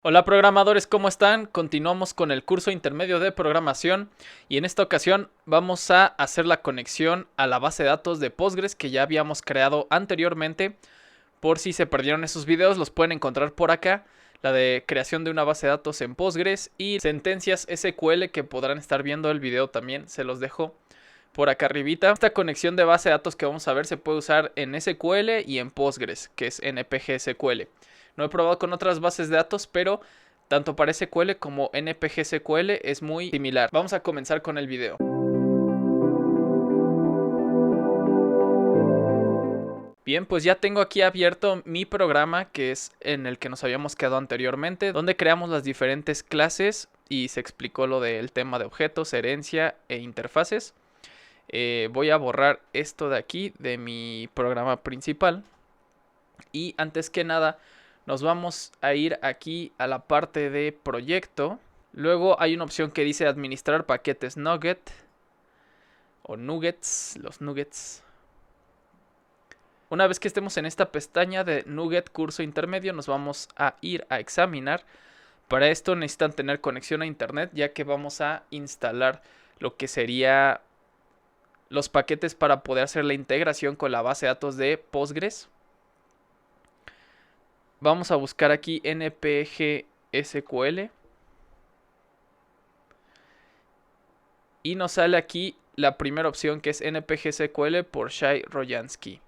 Hola programadores, ¿cómo están? Continuamos con el curso intermedio de programación y en esta ocasión vamos a hacer la conexión a la base de datos de Postgres que ya habíamos creado anteriormente. Por si se perdieron esos videos, los pueden encontrar por acá. La de creación de una base de datos en Postgres y sentencias SQL que podrán estar viendo el video también, se los dejo por acá arribita. Esta conexión de base de datos que vamos a ver se puede usar en SQL y en Postgres, que es NPG SQL. No he probado con otras bases de datos, pero tanto para SQL como NPG SQL es muy similar. Vamos a comenzar con el video. Bien, pues ya tengo aquí abierto mi programa, que es en el que nos habíamos quedado anteriormente, donde creamos las diferentes clases y se explicó lo del tema de objetos, herencia e interfaces. Voy a borrar esto de aquí de mi programa principal. Y antes que nada, nos vamos a ir aquí a la parte de proyecto. Luego hay una opción que dice administrar paquetes Nugget o Nuggets, los Nuggets. Una vez que estemos en esta pestaña de Nugget curso intermedio, nos vamos a ir a examinar. Para esto necesitan tener conexión a internet, ya que vamos a instalar lo que sería los paquetes para poder hacer la integración con la base de datos de Postgres. Vamos a buscar aquí NPG SQL. Y nos sale aquí la primera opción, que es NPG SQL por Shai Rojansky.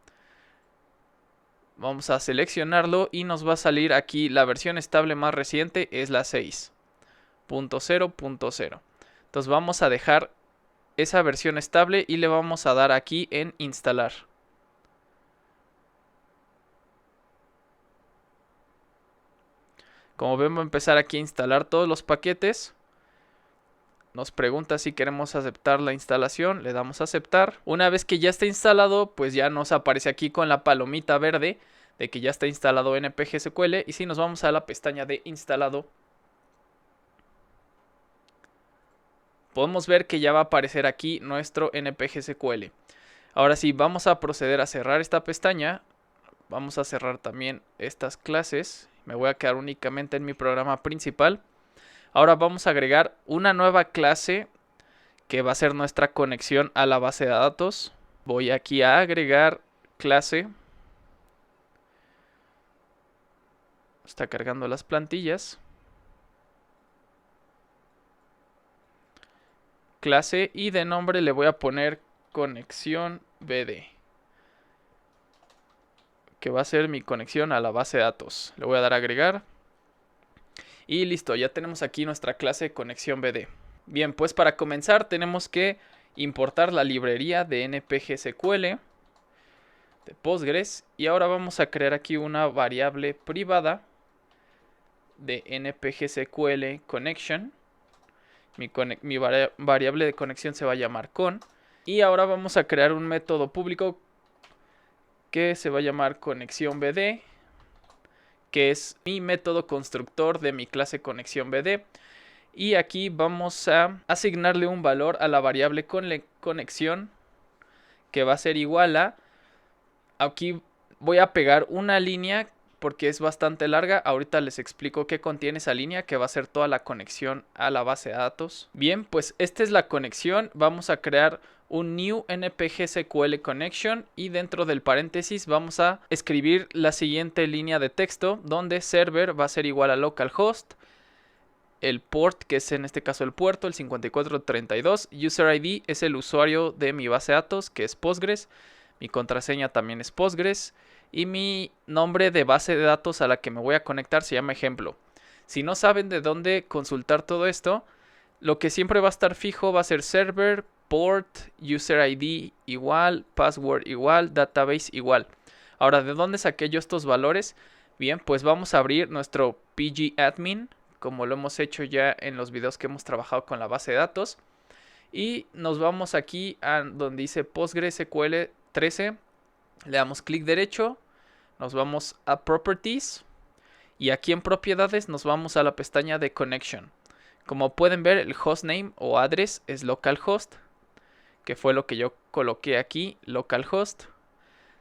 Vamos a seleccionarlo y nos va a salir aquí la versión estable más reciente, es la 6.0.0. Entonces vamos a dejar esa versión estable y le vamos a dar aquí en instalar. Como ven, va a empezar aquí a instalar todos los paquetes. Nos pregunta si queremos aceptar la instalación, le damos a aceptar. Una vez que ya está instalado, pues ya nos aparece aquí con la palomita verde de que ya está instalado NPG SQL. Y si nos vamos a la pestaña de instalado, podemos ver que ya va a aparecer aquí nuestro NPG SQL. Ahora sí, vamos a proceder a cerrar esta pestaña. Vamos a cerrar también estas clases. Me voy a quedar únicamente en mi programa principal. Ahora vamos a agregar una nueva clase que va a ser nuestra conexión a la base de datos. Voy aquí a agregar clase. Está cargando las plantillas. Clase y de nombre le voy a poner conexión BD, que va a ser mi conexión a la base de datos. Le voy a dar a agregar. Y listo, ya tenemos aquí nuestra clase conexión BD. Bien, pues para comenzar tenemos que importar la librería de NPG SQL de Postgres. Y ahora vamos a crear aquí una variable privada de NPG SQL connection. Mi variable de conexión se va a llamar con. Y ahora vamos a crear un método público que se va a llamar conexión BD, que es mi método constructor de mi clase conexión BD. Y aquí vamos a asignarle un valor a la variable conexión, que va a ser igual a... Aquí voy a pegar una línea porque es bastante larga. Ahorita les explico qué contiene esa línea, que va a ser toda la conexión a la base de datos. Bien, pues esta es la conexión. Vamos a crear un new NPG SQL connection y dentro del paréntesis vamos a escribir la siguiente línea de texto, donde server va a ser igual a localhost, el port, que es en este caso el puerto, el 5432, user ID es el usuario de mi base de datos, que es Postgres, mi contraseña también es Postgres, y mi nombre de base de datos a la que me voy a conectar se llama ejemplo. Si no saben de dónde consultar todo esto, lo que siempre va a estar fijo va a ser server, port, user ID igual, password igual, database igual. Ahora, ¿de dónde saqué yo estos valores? Bien, pues vamos a abrir nuestro pgadmin, como lo hemos hecho ya en los videos que hemos trabajado con la base de datos. Y nos vamos aquí a donde dice PostgreSQL 13. Le damos clic derecho, nos vamos a Properties y aquí en Propiedades nos vamos a la pestaña de Connection. Como pueden ver, el hostname o address es localhost, que fue lo que yo coloqué aquí, localhost.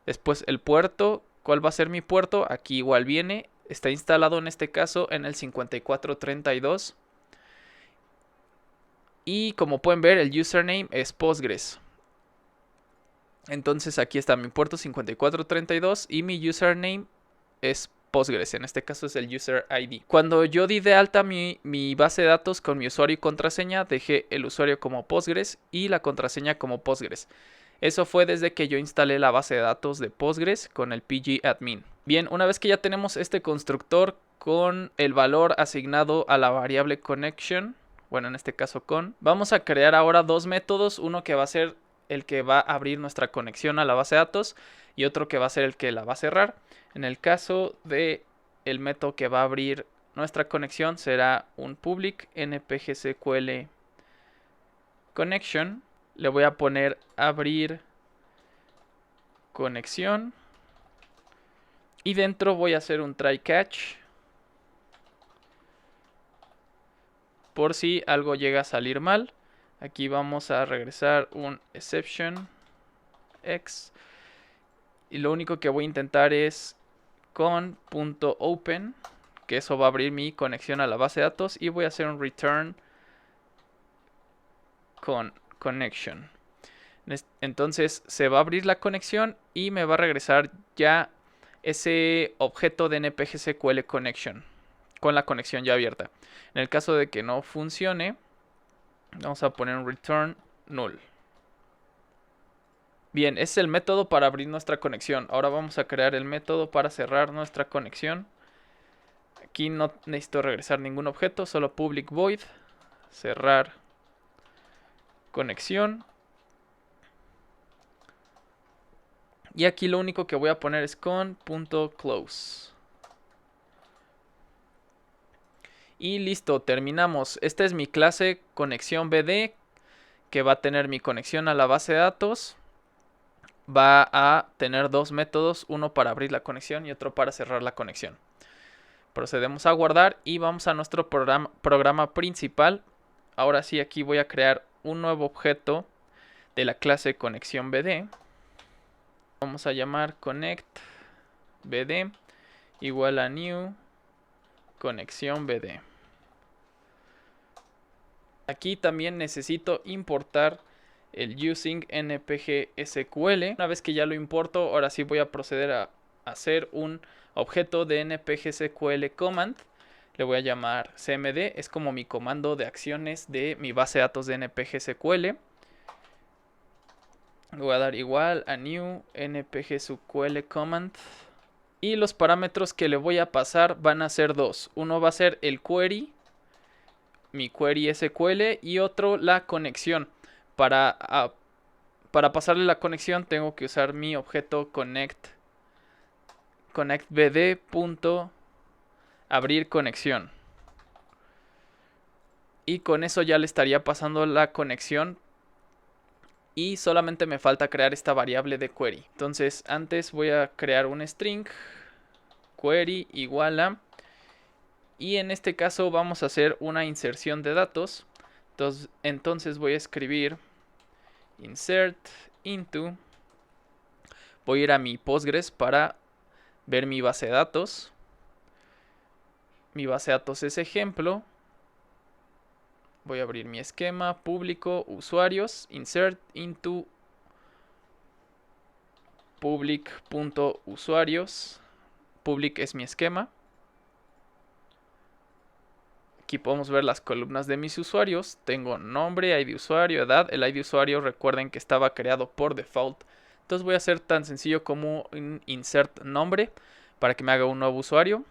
Después el puerto, ¿cuál va a ser mi puerto? Aquí igual viene, está instalado en este caso en el 5432. Y como pueden ver, el username es Postgres. Entonces aquí está mi puerto 5432 y mi username es Postgres. En este caso es el user ID. Cuando yo di de alta mi base de datos con mi usuario y contraseña, dejé el usuario como Postgres y la contraseña como Postgres. Eso fue desde que yo instalé la base de datos de Postgres con el pgadmin. Bien, una vez que ya tenemos este constructor con el valor asignado a la variable connection, bueno, en este caso vamos a crear ahora dos métodos. Uno que va a ser el que va a abrir nuestra conexión a la base de datos y otro que va a ser el que la va a cerrar. En el caso de el método que va a abrir nuestra conexión será un public npgsql connection. Le voy a poner abrir conexión y dentro voy a hacer un try catch por si algo llega a salir mal. Aquí vamos a regresar un exception x y lo único que voy a intentar es con.open, que eso va a abrir mi conexión a la base de datos, y voy a hacer un return con connection. Entonces se va a abrir la conexión y me va a regresar ya ese objeto de npgsql connection con la conexión ya abierta. En el caso de que no funcione, vamos a poner un return null. Bien, ese es el método para abrir nuestra conexión. Ahora vamos a crear el método para cerrar nuestra conexión. Aquí no necesito regresar ningún objeto, solo public void cerrar conexión. Y aquí lo único que voy a poner es con.close. Y listo, terminamos. Esta es mi clase conexión BD, que va a tener mi conexión a la base de datos. Va a tener dos métodos, uno para abrir la conexión y otro para cerrar la conexión. Procedemos a guardar y vamos a nuestro programa principal. Ahora sí, aquí voy a crear un nuevo objeto de la clase conexión BD. Vamos a llamar connect BD igual a new conexión BD. Aquí también necesito importar el using npgsql. Una vez que ya lo importo, ahora sí voy a proceder a hacer un objeto de npgsql command. Le voy a llamar cmd, es como mi comando de acciones de mi base de datos de npgsql. Le voy a dar igual a new npgsql command. Y los parámetros que le voy a pasar van a ser dos. Uno va a ser el query, mi query SQL, y otro la conexión. Para pasarle la conexión tengo que usar mi objeto connectbd.abrir conexión. Y con eso ya le estaría pasando la conexión. Y solamente me falta crear esta variable de query. Entonces antes voy a crear un string query igual a, y en este caso vamos a hacer una inserción de datos. Entonces voy a escribir insert into, voy a ir a mi Postgres para ver mi base de datos. Mi base de datos es ejemplo. Voy a abrir mi esquema público usuarios, insert into public.usuarios. Public es mi esquema. Aquí podemos ver las columnas de mis usuarios. Tengo nombre, ID usuario, edad. El ID usuario, recuerden que estaba creado por default. Entonces voy a hacer tan sencillo como un insert nombre para que me haga un nuevo usuario.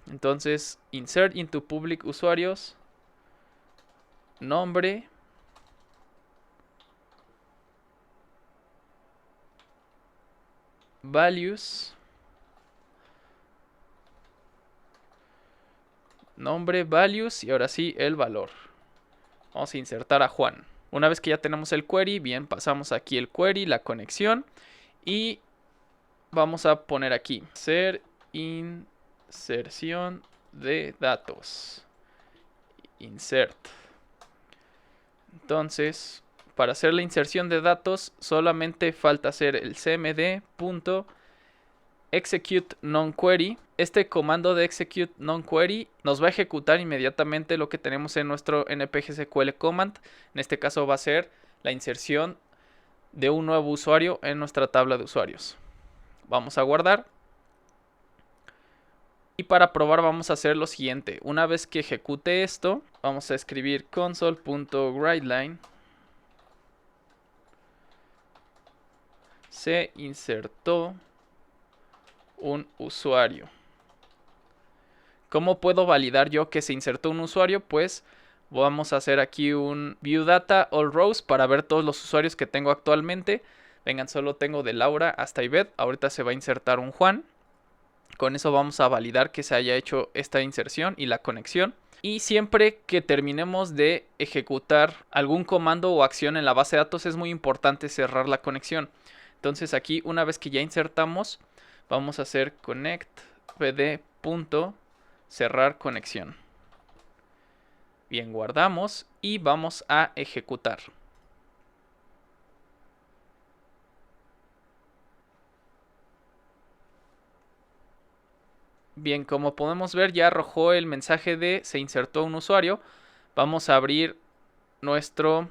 Entonces insert into public usuarios, nombre, values, nombre, values y ahora sí el valor. Vamos a insertar a Juan. Una vez que ya tenemos el query, bien, pasamos aquí el query, la conexión, y vamos a poner aquí hacer inserción de datos. Insert. Entonces, para hacer la inserción de datos solamente falta hacer el cmd. execute non-query. Este comando de execute non-query nos va a ejecutar inmediatamente lo que tenemos en nuestro npg SQL command. En este caso va a ser la inserción de un nuevo usuario en nuestra tabla de usuarios. Vamos a guardar. Y para probar vamos a hacer lo siguiente. Una vez que ejecute esto, vamos a escribir console.writeLine. Se insertó un usuario. ¿Cómo puedo validar yo que se insertó un usuario? Pues vamos a hacer aquí un view data all rows para ver todos los usuarios que tengo actualmente. Vengan, solo tengo de Laura hasta Ivette. Ahorita se va a insertar un Juan. Con eso vamos a validar que se haya hecho esta inserción y la conexión. Y siempre que terminemos de ejecutar algún comando o acción en la base de datos es muy importante cerrar la conexión. Entonces aquí, una vez que ya insertamos, vamos a hacer connect cerrar conexión. Bien, guardamos y vamos a ejecutar. Bien, como podemos ver ya arrojó el mensaje de se insertó un usuario. Vamos a abrir nuestro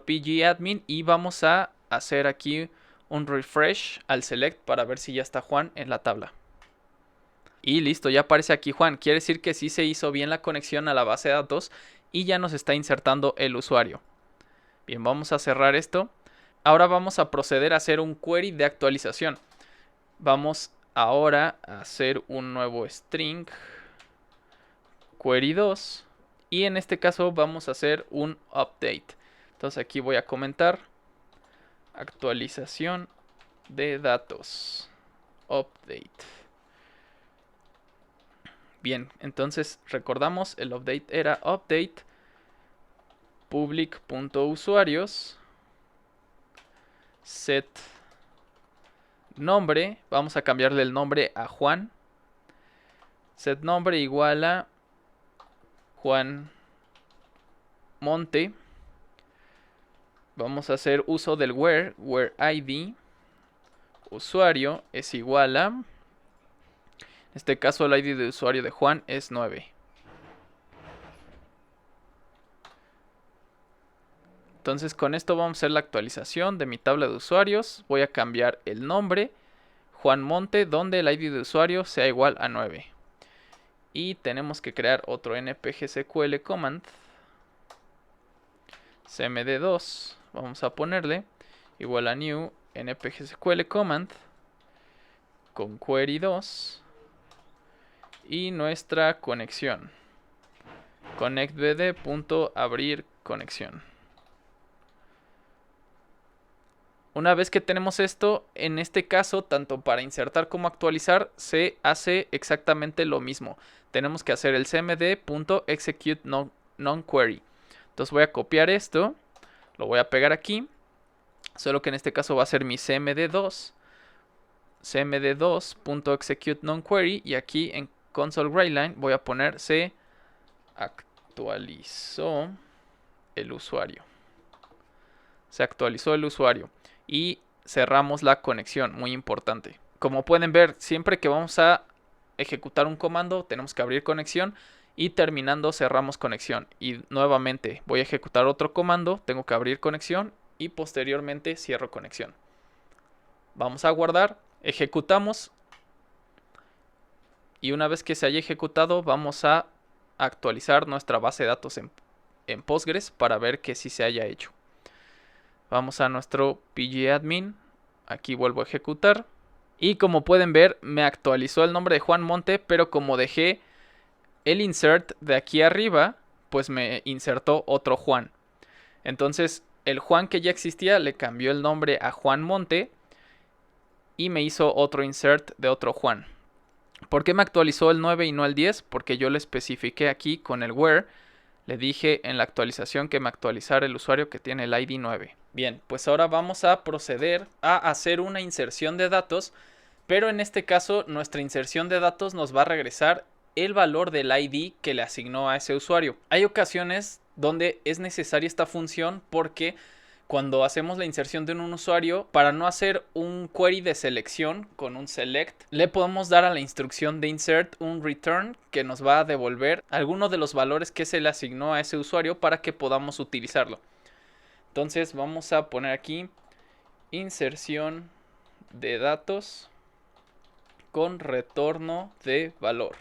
pgadmin y vamos a hacer aquí un refresh al select para ver si ya está Juan en la tabla. Y listo, ya aparece aquí Juan. Quiere decir que sí se hizo bien la conexión a la base de datos y ya nos está insertando el usuario. Bien, vamos a cerrar esto. Ahora vamos a proceder a hacer un query de actualización. Vamos ahora a hacer un nuevo string query 2 y en este caso vamos a hacer un update. Entonces aquí voy a comentar actualización de datos update. Bien, entonces recordamos el update era update public.usuarios set nombre, vamos a cambiarle el nombre a Juan. Set nombre igual a Juan Monte. Vamos a hacer uso del where id usuario es igual a, en este caso el id de usuario de Juan es 9. Entonces con esto vamos a hacer la actualización de mi tabla de usuarios. Voy a cambiar el nombre Juan Monte donde el id de usuario sea igual a 9. Y tenemos que crear otro npg SQL command cmd2. Vamos a ponerle igual a new npg SQL command con query 2 y nuestra conexión connectbd.abrir conexión. Una vez que tenemos esto, en este caso, tanto para insertar como actualizar, se hace exactamente lo mismo. Tenemos que hacer el cmd.execute non-query. Entonces voy a copiar esto, lo voy a pegar aquí, solo que en este caso va a ser mi cmd2, cmd2.execute non-query, y aquí en console writeLine voy a poner se actualizó el usuario. Se actualizó el usuario. Y cerramos la conexión, muy importante. Como pueden ver, siempre que vamos a ejecutar un comando, tenemos que abrir conexión y terminando cerramos conexión. Y nuevamente voy a ejecutar otro comando, tengo que abrir conexión y posteriormente cierro conexión. Vamos a guardar, ejecutamos y una vez que se haya ejecutado vamos a actualizar nuestra base de datos en Postgres para ver que sí se haya hecho. Vamos a nuestro pgadmin, aquí vuelvo a ejecutar y como pueden ver me actualizó el nombre de Juan Monte, pero como dejé el insert de aquí arriba, pues me insertó otro Juan. Entonces el Juan que ya existía le cambió el nombre a Juan Monte y me hizo otro insert de otro Juan. ¿Por qué me actualizó el 9 y no el 10? Porque yo le especifiqué aquí con el where. Le dije en la actualización que me actualizara el usuario que tiene el ID 9. Bien, pues ahora vamos a proceder a hacer una inserción de datos, pero en este caso nuestra inserción de datos nos va a regresar el valor del ID que le asignó a ese usuario. Hay ocasiones donde es necesaria esta función porque cuando hacemos la inserción de un usuario, para no hacer un query de selección con un select, le podemos dar a la instrucción de insert un return que nos va a devolver alguno de los valores que se le asignó a ese usuario para que podamos utilizarlo. Entonces vamos a poner aquí inserción de datos con retorno de valor.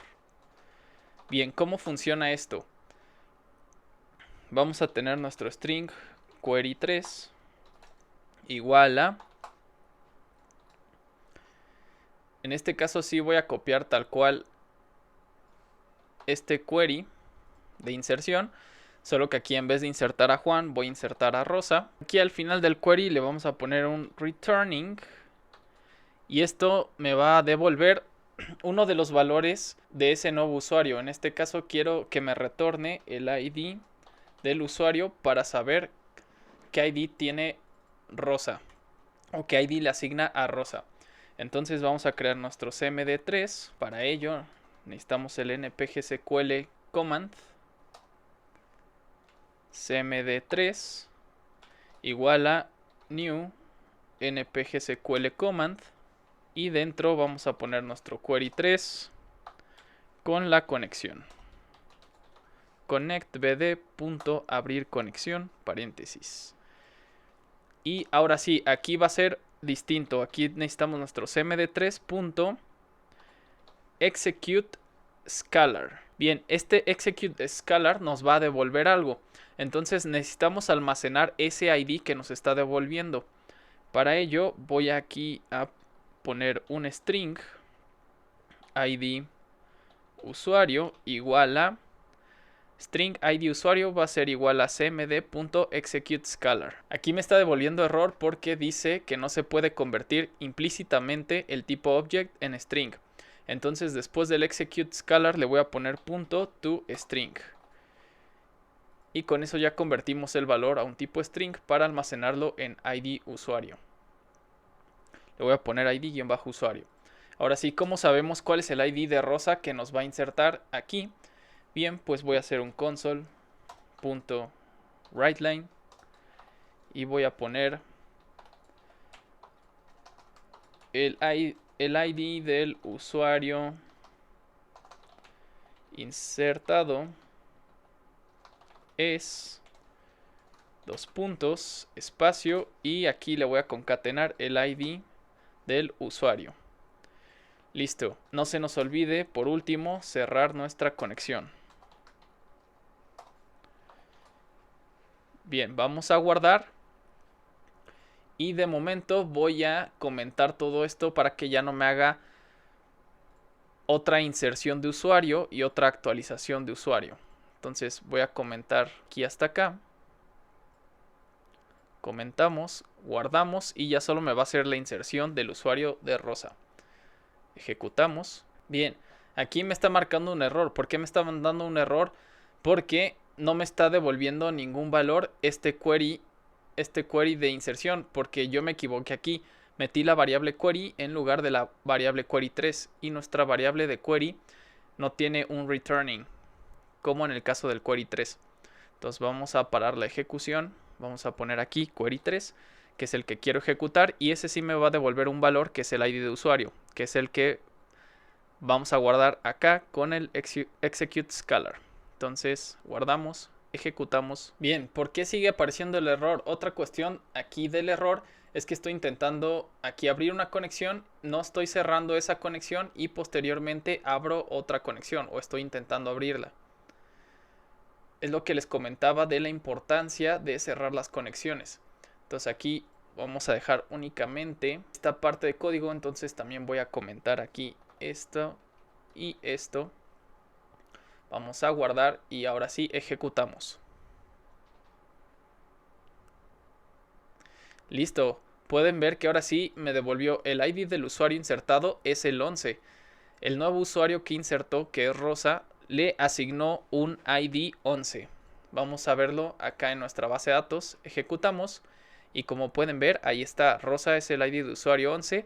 Bien, ¿cómo funciona esto? Vamos a tener nuestro string query3 igual a, en este caso sí voy a copiar tal cual este query de inserción, solo que aquí en vez de insertar a Juan voy a insertar a Rosa. Aquí al final del query le vamos a poner un returning y esto me va a devolver uno de los valores de ese nuevo usuario. En este caso quiero que me retorne el ID del usuario para saber qué ID tiene Rosa o qué ID le asigna a Rosa. Entonces vamos a crear nuestro cmd3. Para ello necesitamos el npgsql command cmd3 igual a new npgsql command y dentro vamos a poner nuestro query3 con la conexión connectbd.abrir conexión paréntesis. Y ahora sí, aquí va a ser distinto. Aquí necesitamos nuestro cmd3.execute scalar. Bien, este execute scalar nos va a devolver algo. Entonces necesitamos almacenar ese ID que nos está devolviendo. Para ello voy aquí a poner un string ID usuario igual a string ID usuario va a ser igual a cmd.executeScalar. Aquí me está devolviendo error porque dice que no se puede convertir implícitamente el tipo object en string. Entonces después del executeScalar le voy a poner .toString. Y con eso ya convertimos el valor a un tipo string para almacenarlo en ID usuario. Le voy a poner ID-usuario. Ahora sí, ¿cómo sabemos cuál es el ID de Rosa que nos va a insertar aquí? Bien, pues voy a hacer un console.writeLine y voy a poner el ID del usuario insertado es espacio y aquí le voy a concatenar el ID del usuario. Listo, no se nos olvide por último cerrar nuestra conexión. Bien, vamos a guardar y de momento voy a comentar todo esto para que ya no me haga otra inserción de usuario y otra actualización de usuario. Entonces voy a comentar aquí hasta acá. Comentamos, guardamos y ya solo me va a hacer la inserción del usuario de Rosa. Ejecutamos. Bien, aquí me está marcando un error. ¿Por qué me está mandando un error? Porque no me está devolviendo ningún valor este query de inserción, porque yo me equivoqué aquí. Metí la variable query en lugar de la variable query3 y nuestra variable de query no tiene un returning, como en el caso del query3. Entonces vamos a parar la ejecución. Vamos a poner aquí query3, que es el que quiero ejecutar, y ese sí me va a devolver un valor que es el ID de usuario, que es el que vamos a guardar acá con el execute scalar. Entonces guardamos, ejecutamos. Bien, ¿por qué sigue apareciendo el error? Otra cuestión aquí del error es que estoy intentando aquí abrir una conexión, no estoy cerrando esa conexión y posteriormente abro otra conexión o estoy intentando abrirla. Es lo que les comentaba de la importancia de cerrar las conexiones. Entonces aquí vamos a dejar únicamente esta parte de código. Entonces también voy a comentar aquí esto y esto. Vamos a guardar y ahora sí ejecutamos. Listo. Pueden ver que ahora sí me devolvió el ID del usuario insertado, es el 11. El nuevo usuario que insertó, que es Rosa, le asignó un ID 11. Vamos a verlo acá en nuestra base de datos. Ejecutamos y como pueden ver, ahí está. Rosa es el ID de usuario 11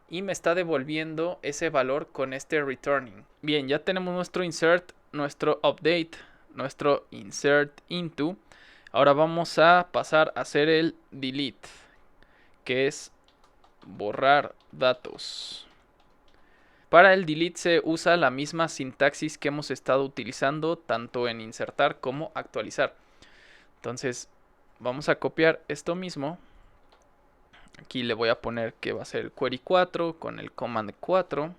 y me está devolviendo ese valor con este returning. Bien, ya tenemos nuestro insert, nuestro update, nuestro insert into. Ahora vamos a pasar a hacer el delete, que es borrar datos. Para el delete se usa la misma sintaxis que hemos estado utilizando tanto en insertar como actualizar. Entonces vamos a copiar esto mismo. Aquí le voy a poner que va a ser el query 4 con el command 4.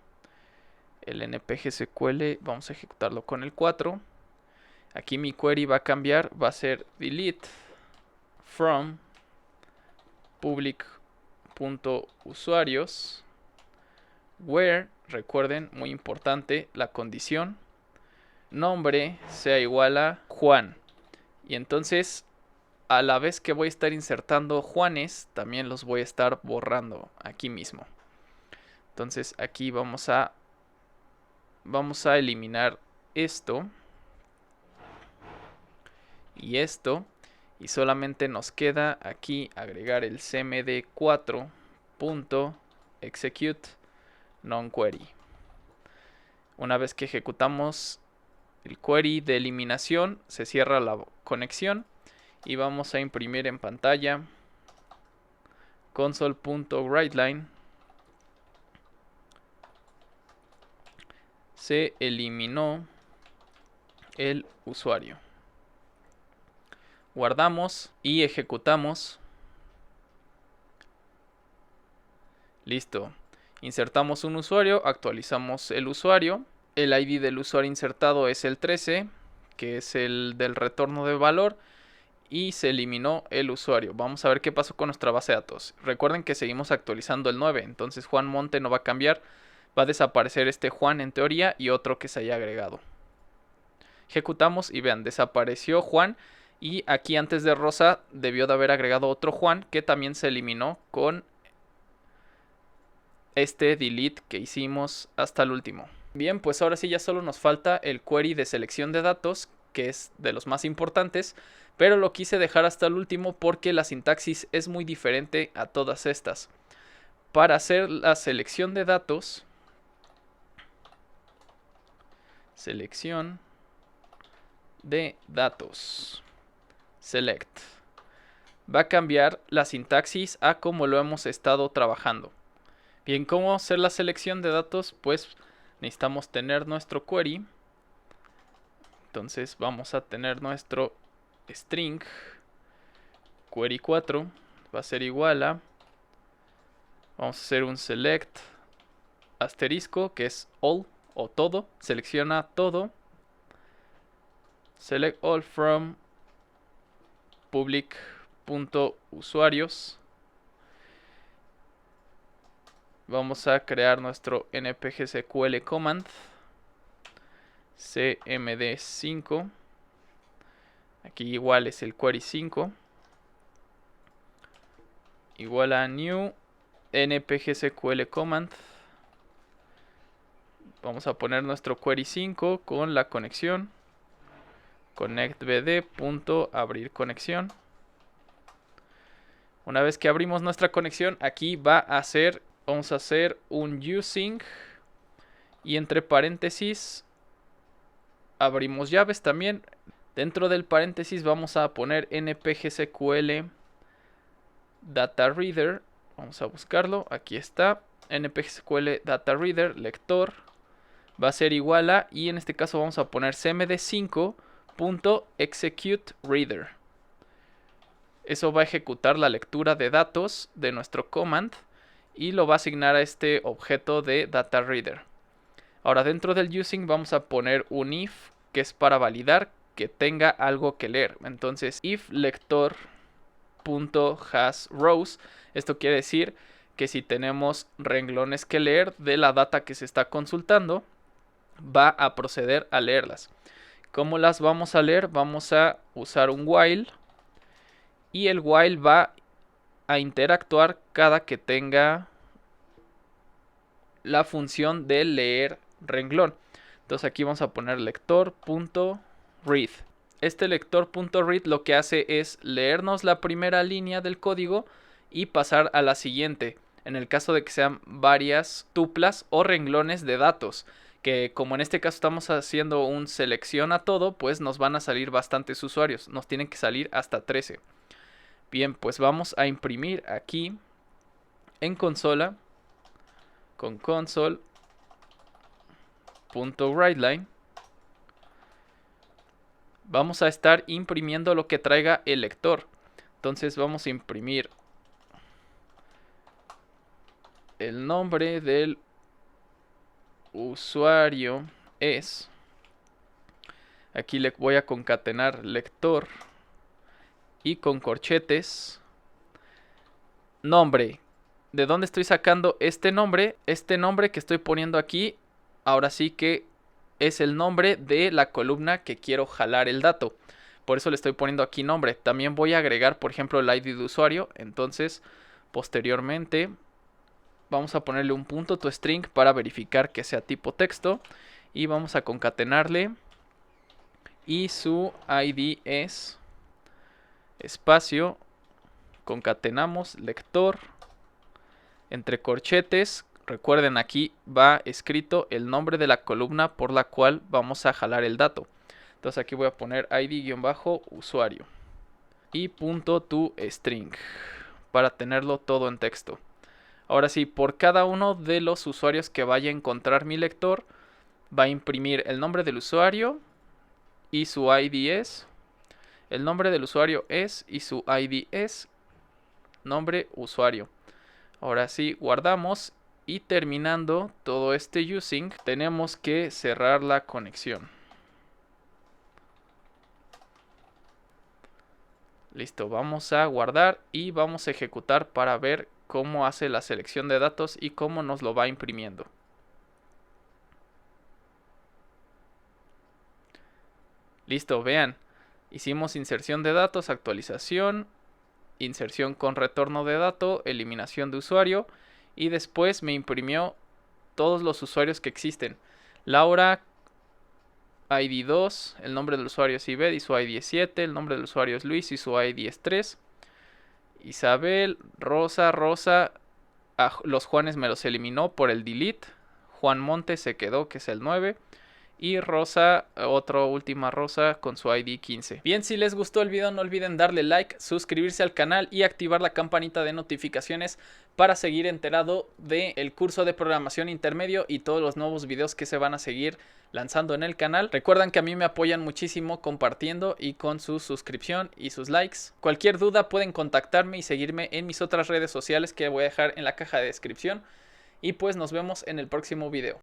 El npg SQL vamos a ejecutarlo con el 4. Aquí mi query va a cambiar, va a ser delete from public.usuarios where, recuerden, muy importante, la condición nombre sea igual a Juan. Y entonces, a la vez que voy a estar insertando Juanes, también los voy a estar borrando aquí mismo. Entonces aquí vamos a eliminar esto y esto, y solamente nos queda aquí agregar el cmd4.execute nonQuery. Una vez que ejecutamos el query de eliminación, se cierra la conexión y vamos a imprimir en pantalla console.writeLine. Se eliminó el usuario. Guardamos y ejecutamos. Listo. Insertamos un usuario, actualizamos el usuario. El ID del usuario insertado es el 13, que es el del retorno de valor. Y se eliminó el usuario. Vamos a ver qué pasó con nuestra base de datos. Recuerden que seguimos actualizando el 9, entonces Juan Monte no va a cambiar. Va a desaparecer este Juan en teoría y otro que se haya agregado. Ejecutamos y vean, desapareció Juan. Y aquí antes de Rosa debió de haber agregado otro Juan que también se eliminó con este delete que hicimos hasta el último. Bien, pues ahora sí ya solo nos falta el query de selección de datos, que es de los más importantes, pero lo quise dejar hasta el último porque la sintaxis es muy diferente a todas estas. Para hacer la selección de datos, selección de datos, select, va a cambiar la sintaxis a como lo hemos estado trabajando. Bien, ¿cómo hacer la selección de datos? Pues necesitamos tener nuestro query. Entonces vamos a tener nuestro string query 4 va a ser igual a, vamos a hacer un select asterisco, que es all o todo, selecciona todo, select all from public.usuarios. Vamos a crear nuestro npg SQL command cmd5. Aquí igual es el query 5 igual a new npg SQL command. Vamos a poner nuestro query 5 con la conexión connectbd.abrir conexión. Una vez que abrimos nuestra conexión, aquí vamos a hacer un using y entre paréntesis abrimos llaves también. Dentro del paréntesis vamos a poner npg SQL data reader. Vamos a buscarlo, aquí está, npg SQL data reader lector va a ser igual a, y en este caso vamos a poner cmd5.executeReader. Eso va a ejecutar la lectura de datos de nuestro command y lo va a asignar a este objeto de data reader. Ahora dentro del using vamos a poner un if, que es para validar que tenga algo que leer. Entonces if lector.hasRows, esto quiere decir que si tenemos renglones que leer de la data que se está consultando, va a proceder a leerlas. ¿Cómo las vamos a leer? Vamos a usar un while y el while va a interactuar cada que tenga la función de leer renglón. Entonces aquí vamos a poner lector.read. Este lector.read lo que hace es leernos la primera línea del código y pasar a la siguiente, en el caso de que sean varias tuplas o renglones de datos que como en este caso estamos haciendo un selecciona todo, pues nos van a salir bastantes usuarios. Nos tienen que salir hasta 13. Bien, pues vamos a imprimir aquí en consola con console.writeLine. Vamos a estar imprimiendo lo que traiga el lector. Entonces vamos a imprimir el nombre del usuario es. Aquí le voy a concatenar lector y con corchetes. Nombre. ¿De dónde estoy sacando este nombre? Este nombre que estoy poniendo aquí, ahora sí que es el nombre de la columna que quiero jalar el dato. Por eso le estoy poniendo aquí nombre. También voy a agregar, por ejemplo, el ID de usuario. Entonces, posteriormente, vamos a ponerle un punto toString para verificar que sea tipo texto. Y vamos a concatenarle. Y su ID es espacio. Concatenamos lector. Entre corchetes, recuerden, aquí va escrito el nombre de la columna por la cual vamos a jalar el dato. Entonces aquí voy a poner id-usuario y punto toString para tenerlo todo en texto. Ahora sí, por cada uno de los usuarios que vaya a encontrar mi lector, va a imprimir el nombre del usuario y su ID es. El nombre del usuario es y su ID es nombre usuario. Ahora sí, guardamos y terminando todo este using, tenemos que cerrar la conexión. Listo, vamos a guardar y vamos a ejecutar para ver cómo hace la selección de datos y cómo nos lo va imprimiendo. Listo, vean, hicimos inserción de datos, actualización, inserción con retorno de dato, eliminación de usuario y después me imprimió todos los usuarios que existen. Laura, ID 2, el nombre del usuario es Ibed y su ID es 7, el nombre del usuario es Luis y su ID es 3. Isabel, Rosa, los Juanes me los eliminó por el delete. Juan Montes se quedó, que es el 9. Y Rosa, última Rosa con su ID 15. Bien, si les gustó el video no olviden darle like, suscribirse al canal y activar la campanita de notificaciones para seguir enterado del curso de programación intermedio y todos los nuevos videos que se van a seguir lanzando en el canal. Recuerden que a mí me apoyan muchísimo compartiendo y con su suscripción y sus likes. Cualquier duda pueden contactarme y seguirme en mis otras redes sociales que voy a dejar en la caja de descripción. Y pues nos vemos en el próximo video.